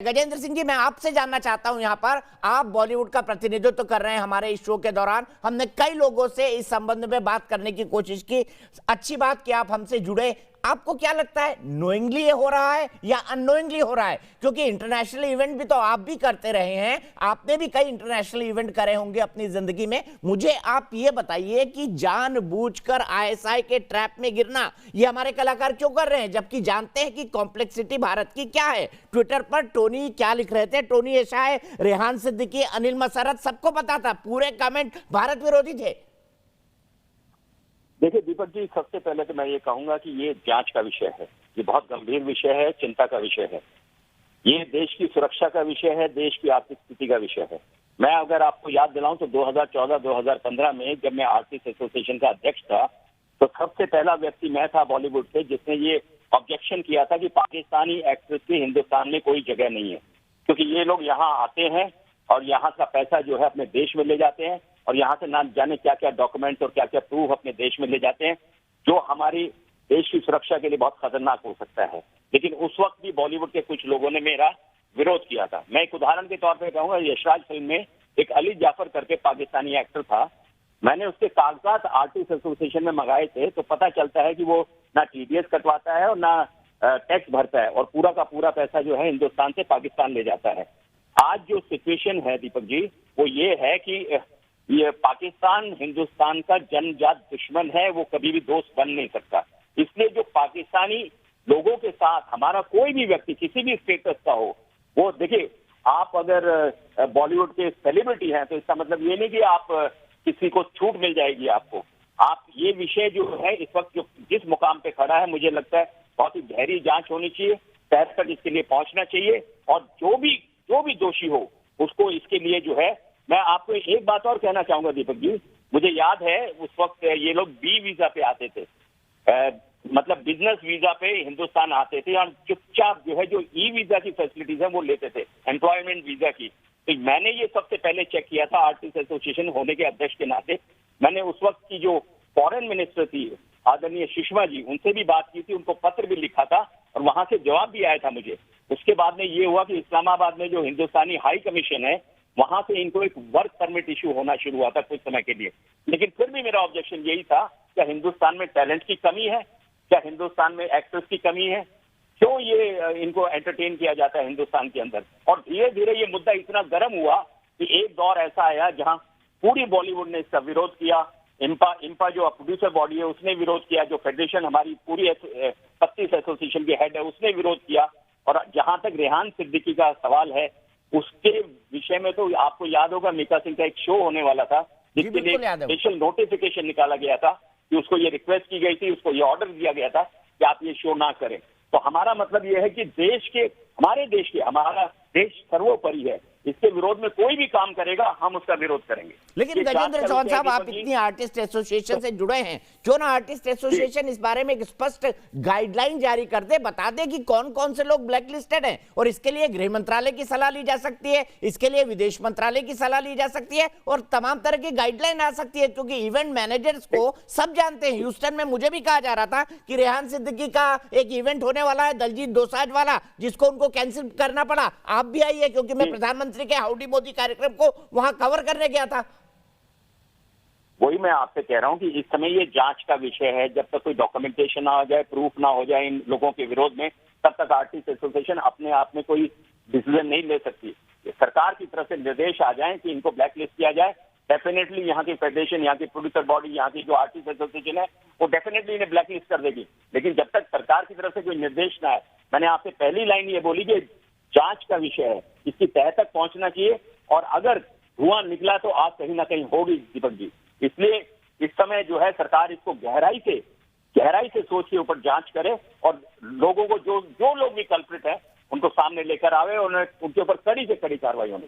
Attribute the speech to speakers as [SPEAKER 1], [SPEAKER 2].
[SPEAKER 1] गजेंद्र सिंह जी, मैं आपसे जानना चाहता हूं, यहां पर आप बॉलीवुड का प्रतिनिधित्व कर रहे हैं हमारे इस शो के दौरान। हमने कई लोगों से इस संबंध में बात करने की कोशिश की। अच्छी बात कि आप हमसे जुड़े। आपको क्या लगता है, नोइंगली ये हो रहा है या अननोइंगली हो रहा है? क्योंकि इंटरनेशनल इवेंट भी तो आप भी करते रहे हैं, आपने भी कई इंटरनेशनल इवेंट करे होंगे अपनी जिंदगी में। मुझे आप ये बताइए कि जानबूझकर आईएसआई के ट्रैप में गिरना ये हमारे कलाकार क्यों कर रहे हैं, जबकि जानते हैं कि कॉम्प्लेक्सिटी भारत की क्या है। ट्विटर पर टोनी क्या लिख रहे थे, टोनी एशाय, रेहान सिद्दीकी, अनिल मसरत, सबको पता था, पूरे कमेंट भारत विरोधी थे।
[SPEAKER 2] देखिए दीपक जी, सबसे पहले तो मैं ये कहूंगा कि ये जांच का विषय है। ये बहुत गंभीर विषय है, चिंता का विषय है। ये देश की सुरक्षा का विषय है, देश की आर्थिक स्थिति का विषय है। मैं अगर आपको याद दिलाऊं तो 2014-2015 में जब मैं आर्टिस्ट एसोसिएशन का अध्यक्ष था, तो सबसे पहला व्यक्ति मैं था बॉलीवुड से जिसने ये ऑब्जेक्शन किया था कि पाकिस्तानी एक्ट्रेस की हिंदुस्तान में कोई जगह नहीं है, क्योंकि ये लोग यहाँ आते हैं और यहाँ का पैसा जो है अपने देश में ले जाते हैं और यहाँ से ना जाने क्या क्या डॉक्यूमेंट्स और क्या क्या प्रूफ अपने देश में ले जाते हैं, जो हमारी देश की सुरक्षा के लिए बहुत खतरनाक हो सकता है। लेकिन उस वक्त भी बॉलीवुड के कुछ लोगों ने मेरा विरोध किया था। मैं एक उदाहरण के तौर पर कहूंगा, यशराज फिल्म में एक अली जाफर करके पाकिस्तानी एक्टर था। मैंने उसके कागजात आर्टिस्ट एसोसिएशन में मंगाए थे, तो पता चलता है कि वो ना टीडीएस कटवाता है और ना टैक्स भरता है, और पूरा का पूरा पैसा जो है हिंदुस्तान से पाकिस्तान ले जाता है। आज जो सिचुएशन है दीपक जी, वो ये है कि ये पाकिस्तान हिंदुस्तान का जन्मजात दुश्मन है, वो कभी भी दोस्त बन नहीं सकता। इसलिए जो पाकिस्तानी लोगों के साथ हमारा कोई भी व्यक्ति किसी भी स्टेटस का हो, वो देखिए, आप अगर बॉलीवुड के सेलिब्रिटी हैं तो इसका मतलब ये नहीं कि आप किसी को छूट मिल जाएगी आपको। आप ये विषय जो है इस वक्त जो जिस मुकाम पे खड़ा है, मुझे लगता है बहुत ही गहरी जांच होनी चाहिए, तह तक इसके लिए पहुंचना चाहिए, और जो भी दोषी हो उसको इसके लिए जो है। मैं आपको एक बात और कहना चाहूंगा दीपक जी, मुझे याद है उस वक्त ये लोग बी वीजा पे आते थे, मतलब बिजनेस वीजा पे हिंदुस्तान आते थे और चुपचाप जो है जो ई वीजा की फैसिलिटीज है वो लेते थे, एम्प्लॉयमेंट वीजा की। तो मैंने ये सबसे पहले चेक किया था आर्टिस्ट एसोसिएशन होने के अध्यक्ष के नाते। मैंने उस वक्त की जो फॉरेन मिनिस्टर थी आदरणीय सुषमा जी, उनसे भी बात की थी, उनको पत्र भी लिखा था और वहां से जवाब भी आया था मुझे। उसके बाद में ये हुआ कि इस्लामाबाद में जो हिंदुस्तानी हाई कमीशन है, वहां से इनको एक वर्क परमिट इशू होना शुरू हुआ था कुछ समय के लिए। लेकिन फिर भी मेरा ऑब्जेक्शन यही था, क्या हिंदुस्तान में टैलेंट की कमी है, क्या हिंदुस्तान में एक्टर्स की कमी है, क्यों ये इनको एंटरटेन किया जाता है हिंदुस्तान के अंदर। और धीरे धीरे ये मुद्दा इतना गर्म हुआ कि एक दौर ऐसा आया जहां पूरी बॉलीवुड ने इसका विरोध किया। इंपा जो प्रोड्यूसर बॉडी है उसने विरोध किया, जो फेडरेशन हमारी पूरी 32 एसोसिएशन के हेड है उसने विरोध किया, और जहां तक रेहान सिद्दीकी का सवाल है उसके विषय में तो आपको याद होगा मीका सिंह का एक शो होने वाला था जिसके लिए स्पेशल नोटिफिकेशन निकाला गया था कि उसको ये रिक्वेस्ट की गई थी, उसको ये ऑर्डर दिया गया था कि आप ये शो ना करें। तो हमारा मतलब ये है कि हमारा देश सर्वोपरि है, इसके विरोध में कोई भी काम करेगा हम उसका विरोध करेंगे।
[SPEAKER 1] लेकिन गजेंद्र चौहान साहब, आप इतनी आर्टिस्ट एसोसिएशन से जुड़े हैं, क्यों ना आर्टिस्ट एसोसिएशन इस बारे में एक स्पष्ट गाइडलाइन जारी कर दे, बता दे कि कौन कौन से लोग ब्लैक लिस्टेड हैं, और इसके लिए गृह मंत्रालय की सलाह ली जा सकती है, इसके लिए विदेश मंत्रालय की सलाह ली जा सकती है, और तमाम तरह की गाइडलाइन आ सकती है। क्योंकि इवेंट मैनेजर्स को सब जानते हैं। ह्यूस्टन में मुझे भी कहा जा रहा था कि रेहान सिद्दीकी का एक इवेंट होने वाला है, दलजीत दोसांझ वाला, जिसको उनको कैंसिल करना पड़ा। आप भी आइए, क्योंकि मैं प्रधानमंत्री के हाउडी मोदी कार्यक्रम को वहां कवर करने गया था।
[SPEAKER 2] वही मैं आपसे कह रहा हूं कि इस समय ये जांच का विषय है। जब तक कोई डॉक्यूमेंटेशन ना हो जाए, प्रूफ ना हो जाए इन लोगों के विरोध में, तब तक आर्टिस्ट एसोसिएशन अपने आप में कोई डिसीजन नहीं ले सकती। सरकार की तरफ से निर्देश आ जाए कि इनको ब्लैक लिस्ट किया जाए, डेफिनेटली यहाँ की फेडरेशन, यहाँ की प्रोड्यूसर बॉडी, यहाँ की जो आर्टिस्ट एसोसिएशन है वो डेफिनेटली इन्हें ब्लैक लिस्ट कर देगी। लेकिन जब तक सरकार की तरफ से कोई निर्देश ना आए, मैंने आपसे पहली लाइन ये बोली कि जांच का विषय है, इसकी तह तक पहुंचना चाहिए, और अगर धुआं निकला तो आग कहीं ना कहीं होगी दीपक जी। इसलिए इस समय जो है सरकार इसको गहराई से सोच के ऊपर जांच करे, और लोगों को जो लोग भी कल्प्रिट है उनको सामने लेकर आवे और उनके ऊपर कड़ी से कड़ी कार्रवाई होनी।